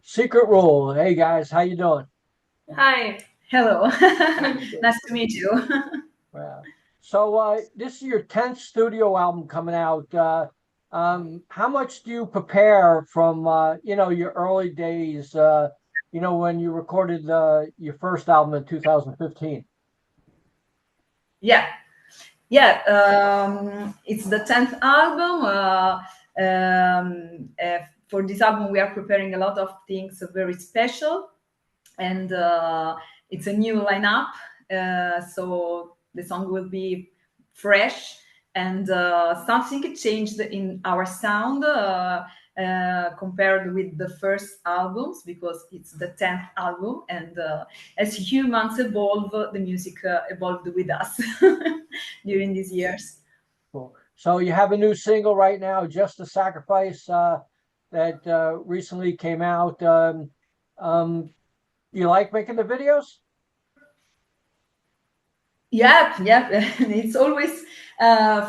Secret Rule. Hey guys, how you doing? Hi. Hello. Nice to meet you. Yeah. This is your 10th studio album coming out. How much do you prepare from your early days, when you recorded your first album in 2015? Yeah. Yeah. It's the 10th album. For this album, we are preparing a lot of things very special, and it's a new lineup. So the song will be fresh, and something changed in our sound compared with the first albums because it's the 10th album, and as humans evolve, the music evolved with us during these years. Cool. So you have a new single right now, "Just a Sacrifice," that recently came out. Um, you like making the videos? Yep, yep. It's always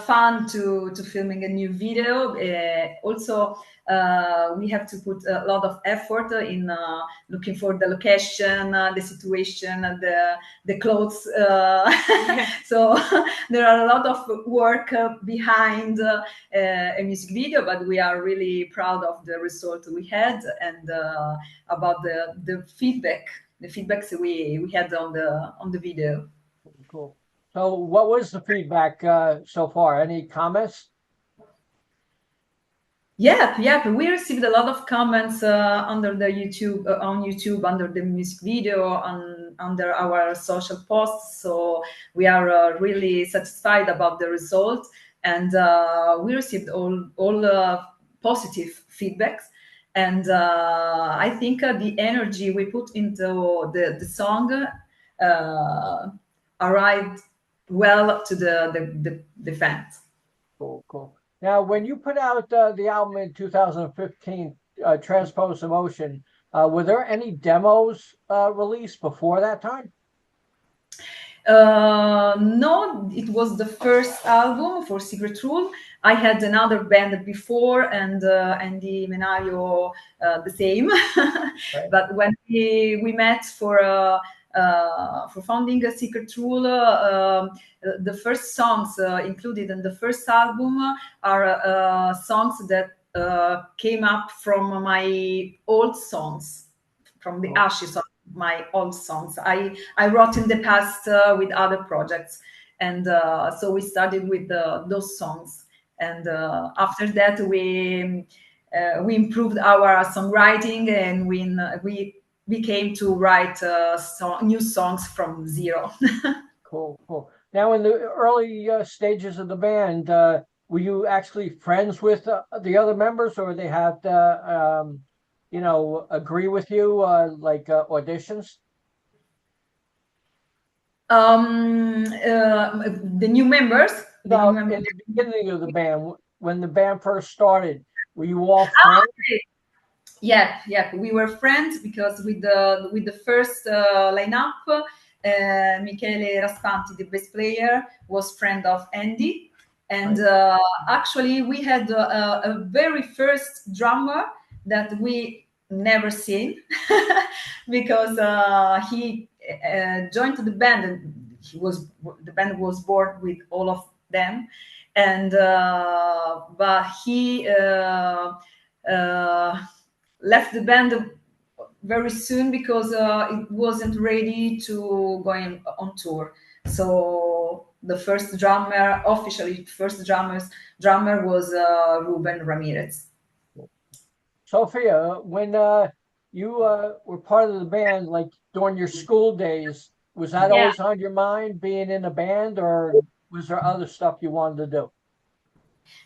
fun to filming a new video. Also, we have to put a lot of effort in looking for the location, the situation, the clothes. So there are a lot of work behind a music video, but we are really proud of the result we had and about the feedback, the feedbacks we had on the video. Cool. So, what was the feedback so far? Any comments? Yeah, yeah. We received a lot of comments under the YouTube on YouTube under the music video on under our social posts. So we are really satisfied about the result, and we received all positive feedbacks. And I think the energy we put into the song arrived well to the fans. Cool, cool. Now, when you put out the album in 2015, Transposed Emotion, were there any demos released before that time? No, it was the first album for Secret Rule. I had another band before, and Andy Menario the same. Right. But when we met for founding a Secret Rule, the first songs included in the first album are songs that came up from my old songs, from the Cool. ashes of my old songs. I wrote in the past with other projects, and so we started with those songs. And after that, we improved our songwriting, and we became to write new songs from zero. Cool, cool. Now, in the early stages of the band, were you actually friends with the other members, or they had agree with you like auditions? The new members, the new No, members. in the beginning of the band, when the band first started, were you all friends? Yeah, yeah, we were friends because with the first lineup, Michele Raspanti, the bass player, was friend of Andy, and Right. actually we had a very first drummer that we never seen because he joined the band and the band was born with all of them, and but he. Uh, Left the band very soon because it wasn't ready to going on tour. So the first drummer, officially first drummer was Ruben Ramirez. Sophia, when you were part of the band, like during your school days, was that Yeah. always on your mind, being in a band, or was there other stuff you wanted to do?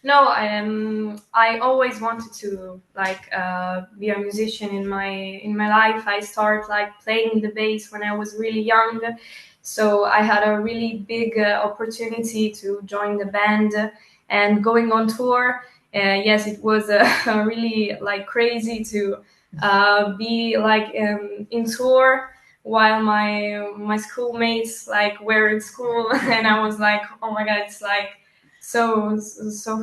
No, I always wanted to be a musician in my life. I started like playing the bass when I was really young, so I had a really big opportunity to join the band and going on tour. Yes, it was really like crazy to be like in tour while my schoolmates like were in school, and I was like, oh my god, it's like so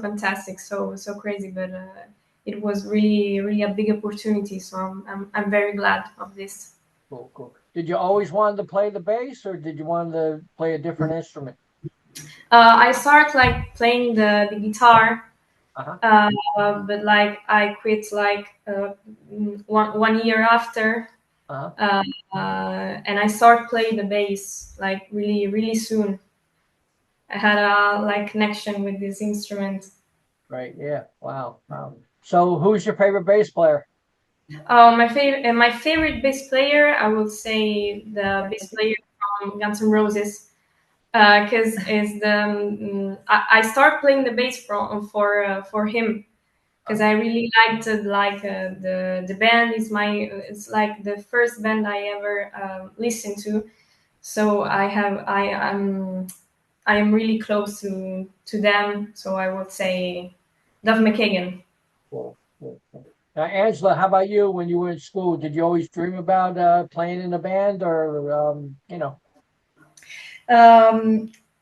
fantastic, so crazy. But it was really a big opportunity. So I'm very glad of this. Cool, cool. Did you always want to play the bass, or did you want to play a different instrument? I started like playing the guitar, Uh-huh. but like I quit like one year after, Uh-huh. and I started playing the bass like really soon. I had a like connection with this instrument. Right. Yeah. Wow. So, who's your favorite bass player? My favorite bass player, I would say the bass player from Guns N' Roses, because is the I start playing the bass for him because I really liked it. Like the band is it's like the first band I ever listened to, so I am really close to them. So I would say Duff McKagan. Cool. Cool. Cool. Now, Angela, how about you? When you were in school, did you always dream about playing in a band, or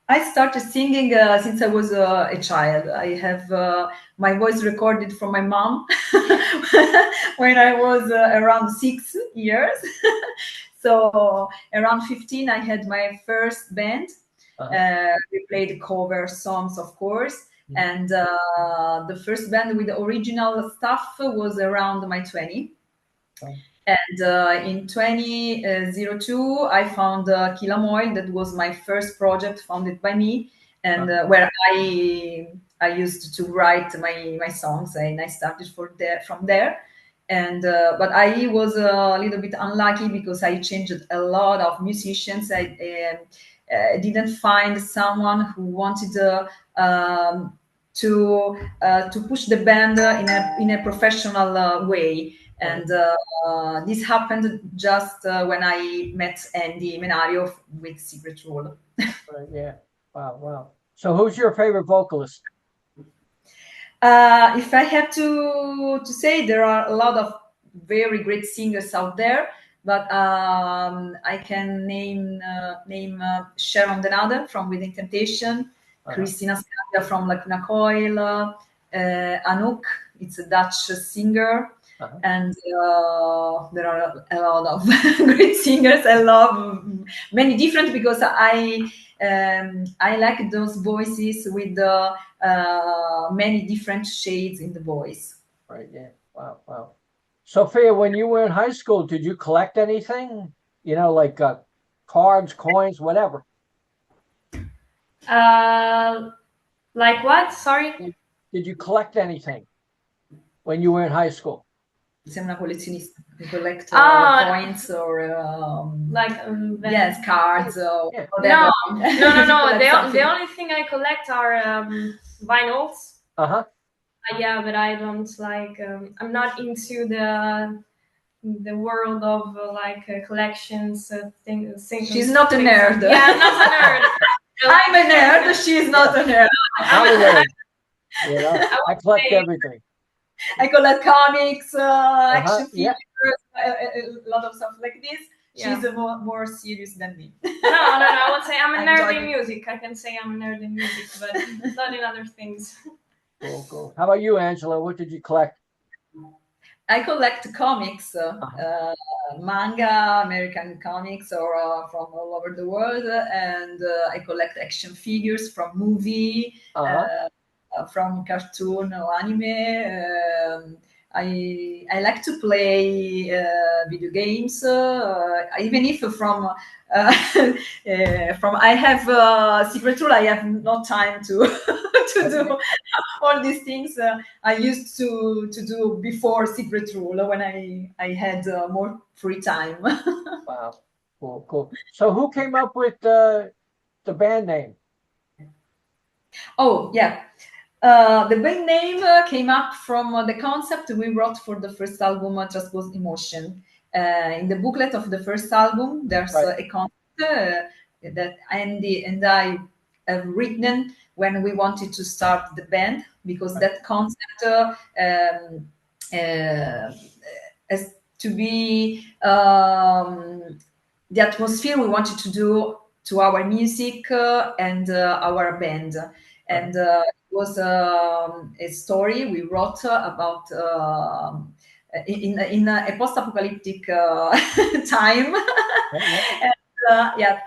I started singing since I was a child. I have my voice recorded from my mom when I was around 6 years. So around 15, I had my first band. We played cover songs, of course. And the first band with the original stuff was around my 20. And in 2002, I found Kilamoil. That was my first project founded by me, and where I used to write my songs, and I started from there. And but I was a little bit unlucky because I changed a lot of musicians. I didn't find someone who wanted to push the band in a professional way. And this happened just when I met Andy Menario with Secret Rule. Right, yeah. Wow. So, who's your favorite vocalist? If I have to say, there are a lot of very great singers out there, but I can name Sharon Denada from Within Temptation, Christina Scabia from Lacuna Coil, Anouk, it's a Dutch singer. And there are a lot of great singers. I love many different because I like those voices with many different shades in the voice. Right. Yeah. Wow. Sophia, when you were in high school, did you collect anything? Like cards, coins, whatever. Like what? Sorry. Did you collect anything when you were in high school? Sei una collezionista. You collect coins or yes, cards or whatever. No. The only thing I collect are vinyls. Yeah, but I don't like. I'm not into the world of collections things. She's not a nerd. Yeah, I'm not a nerd. I'm a nerd. She's not a nerd. I'm a nerd. I collect everything. I collect comics, action figures, a lot of stuff like this. She's more serious than me. No. I would say I'm a nerd in music. I can say I'm a nerd in music, but not in other things. Cool. How about you, Angela? What did you collect? I collect comics, manga, American comics, or from all over the world, and I collect action figures from movie. From cartoon or anime. I like to play video games, even if from I have Secret Rule, I have no time to do all these things I used to do before Secret Rule when I had more free time. Wow, cool. So who came up with the band name? Oh yeah. The band name came up from the concept we wrote for the first album, Transposed Emotion. In the booklet of the first album, there's a concept that Andy and I have written when we wanted to start the band, because that concept has to be the atmosphere we wanted to do to our music and our band. And was a story we wrote about in a post-apocalyptic time. Yeah,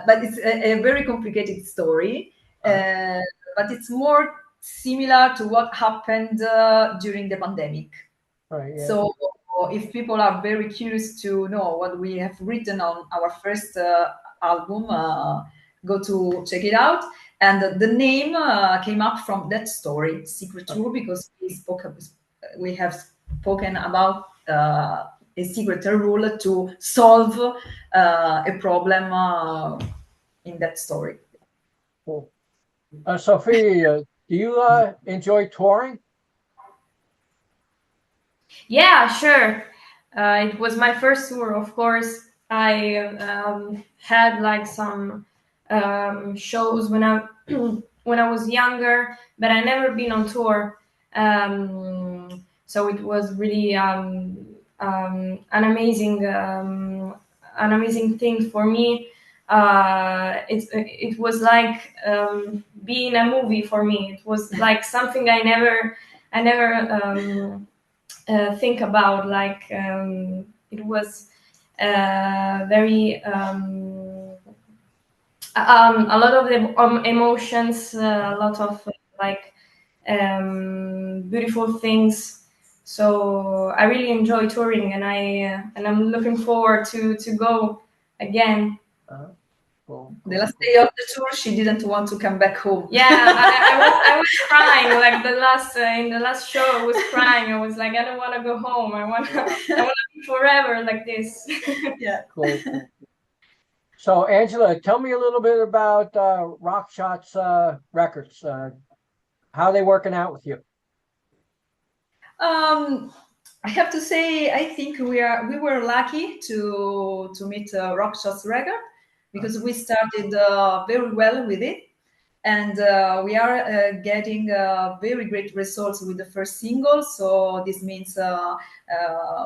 but it's a very complicated story, but it's more similar to what happened during the pandemic. Right, yeah. So if people are very curious to know what we have written on our first album, go to check it out. And the name came up from that story, Secret Tour, because we have spoken about a secret rule to solve a problem in that story. Cool. Sofia, do you enjoy touring? Yeah, sure. It was my first tour, of course. I had like some shows when I when I was younger, but I never been on tour. So it was really an amazing thing for me. It was like being a movie for me. It was like something I never think about. Like it was very a lot of the emotions, a lot of like beautiful things. So I really enjoy touring, and I'm looking forward to go again. Cool. The last day of the tour, she didn't want to come back home. Yeah, I was crying. Like in the last show, I was crying. I was like, I don't want to go home. I want to be forever like this. Yeah. Cool. So Angela, tell me a little bit about RockSHOTS records. How are they working out with you? I have to say, I think we were lucky to meet RockSHOTS record, because we started very well with it, and we are getting very great results with the first single. So this means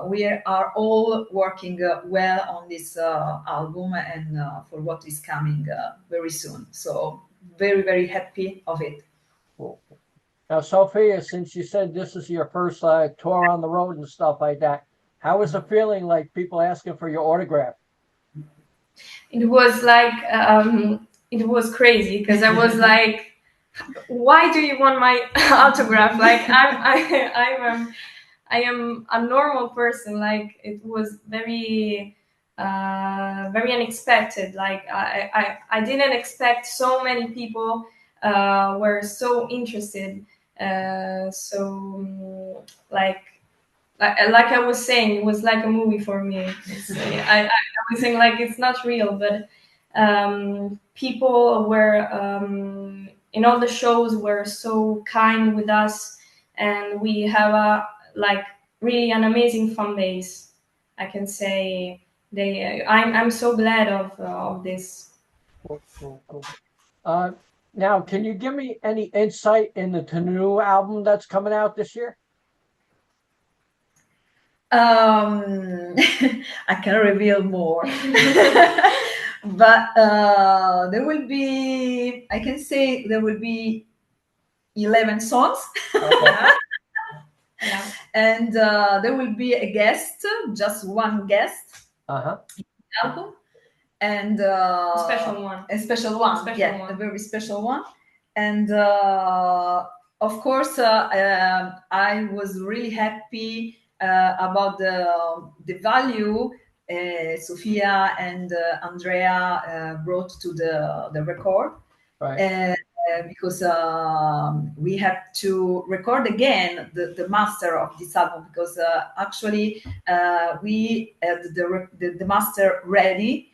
we are all working well on this album, and for what is coming very soon. So very, very happy of it. Cool. Now, Sofia, since you said this is your first tour on the road and stuff like that, how is the feeling, like people asking for your autograph? It was like it was crazy, because I was like, why do you want my autograph? Like I am a normal person. Like it was very very unexpected. Like I didn't expect so many people were so interested. So like I was saying, it was like a movie for me. I was saying like it's not real, but people were in all the shows were so kind with us, and we have a like really an amazing fan base. I can say I'm so glad of this. Cool. Now, can you give me any insight into the new album that's coming out this year? I can reveal more. But there will be, I can say there will be 11 songs. Okay. Yeah. And there will be a guest, just one guest album. And A special one. A special one. Special one. A very special one. And of course, I was really happy about the value Sofia and Andrea brought to the record. Right. Because we have to record again the master of this album, because actually we had the master ready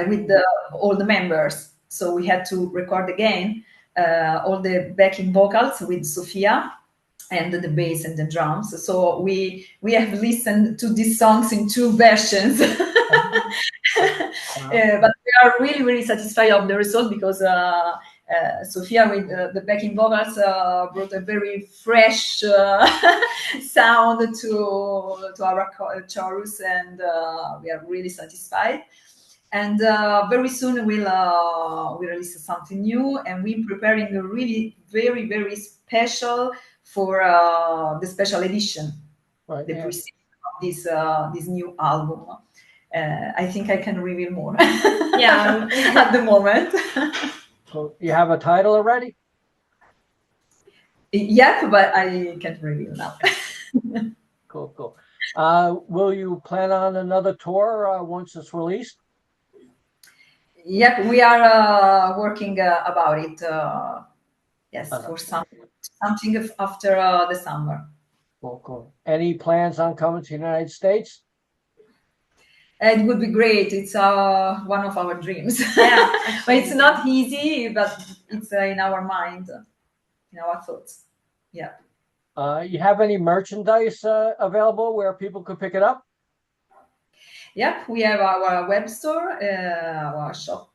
with all the members. So we had to record again all the backing vocals with Sofia and the bass and the drums. So we have listened to these songs in two versions. But we are really, really satisfied of the result, because Sofia with the backing vocals brought a very fresh sound to our chorus, and we are really satisfied. And very soon we'll release something new, and we're preparing a really very, very special for the special edition, Right. the Yeah. pre-sale of this new album. I think I can reveal more. Yeah. At the moment. Cool. You have a title already? Yep, but I can't reveal now. Cool, cool. Will you plan on another tour once it's released? Yep, we are working about it. Yes, for something after the summer. Cool, cool. Any plans on coming to the United States? It would be great. It's one of our dreams. Yeah, But it's not easy, but it's in our mind, in our thoughts. Yeah. You have any merchandise available where people could pick it up? Yep, we have our web store, our shop,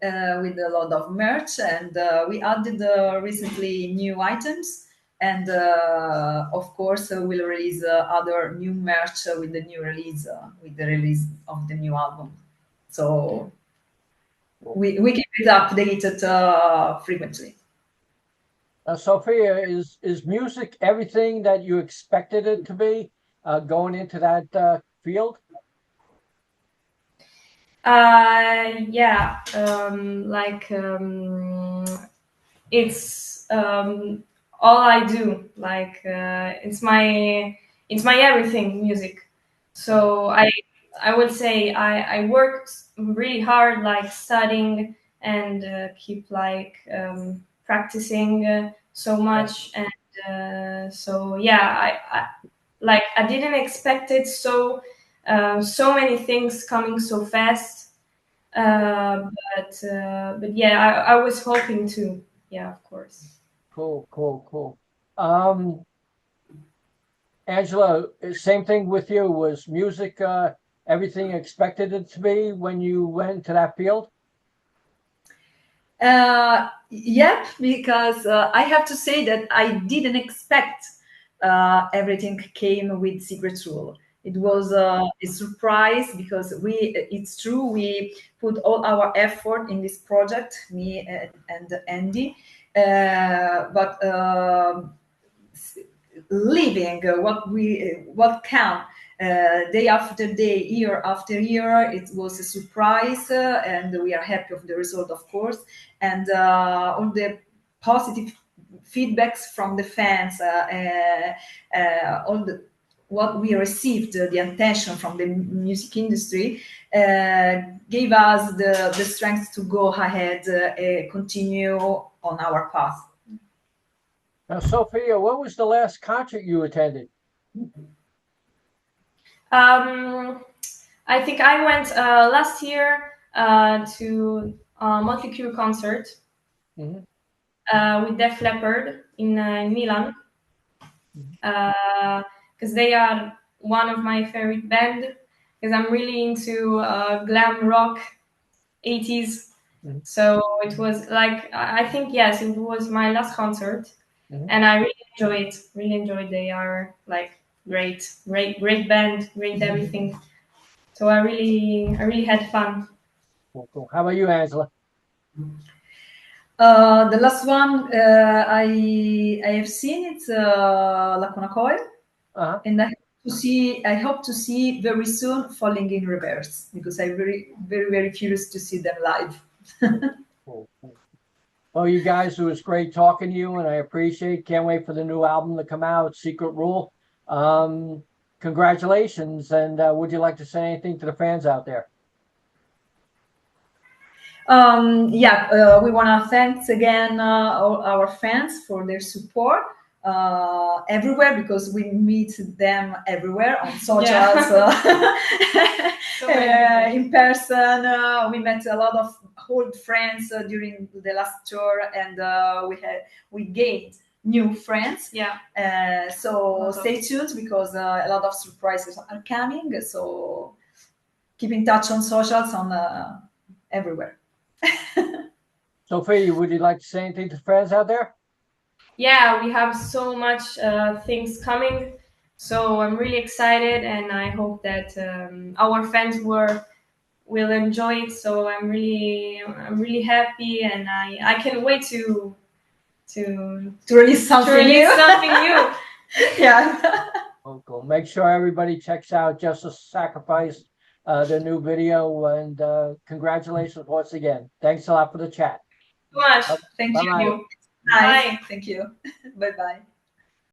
with a lot of merch, and we added recently new items. And of course, we'll release other new merch with the new release, with the release of the new album. So we keep it updated frequently. Sofia, is music everything that you expected it to be going into that field? Yeah, it's all I do. Like it's my everything, music. So I would say I worked really hard, like studying and keep like practicing so much, and so yeah, I didn't expect it so many things coming so fast, but yeah, I was hoping to. Yeah, of course. Cool, cool, cool. Angela, same thing with you. Was music everything expected it to be when you went to that field? Yep, because I have to say that I didn't expect everything came with Secret Rule. It was a surprise because it's true, we put all our effort in this project, me and Andy, but living what can day after day, year after year, it was a surprise, and we are happy of the result, of course, and all the positive feedbacks from the fans, all the what we received, the attention from the music industry, gave us the strength to go ahead, continue on our path. Now, Sofia, what was the last concert you attended? I think I went last year to Motley Crue concert with Def Leppard in Milan, because they are one of my favorite band. Because I'm really into glam rock, 80s. So it was like, I think, yes, it was my last concert, and I really enjoyed it. Really enjoyed. They are like great band, great everything. So I really had fun. Cool. How about you, Angela? The last one I have seen, it's Lacuna Coil, and I hope to see very soon Falling in Reverse, because I'm very curious to see them live. Cool. Well, you guys, it was great talking to you, and I appreciate. Can't wait for the new album to come out, Secret Rule. Congratulations, and would you like to say anything to the fans out there? We want to thank again all our fans for their support everywhere, because we meet them everywhere on socials, in person. We met a lot of old friends during the last tour, and we gained new friends. So stay tuned, because a lot of surprises are coming. So keep in touch on socials, on everywhere. Sofia, would you like to say anything to fans out there? Yeah, we have so much things coming, so I'm really excited, and I hope that our fans will enjoy it. So I'm really happy, and I can't wait to release something release new. something new. Yeah. Oh, cool. Make sure everybody checks out Just a Sacrifice, the new video, and congratulations once again. Thanks a lot for the chat. So much. Thank Bye-bye. you. Nice. Thank you. Bye bye.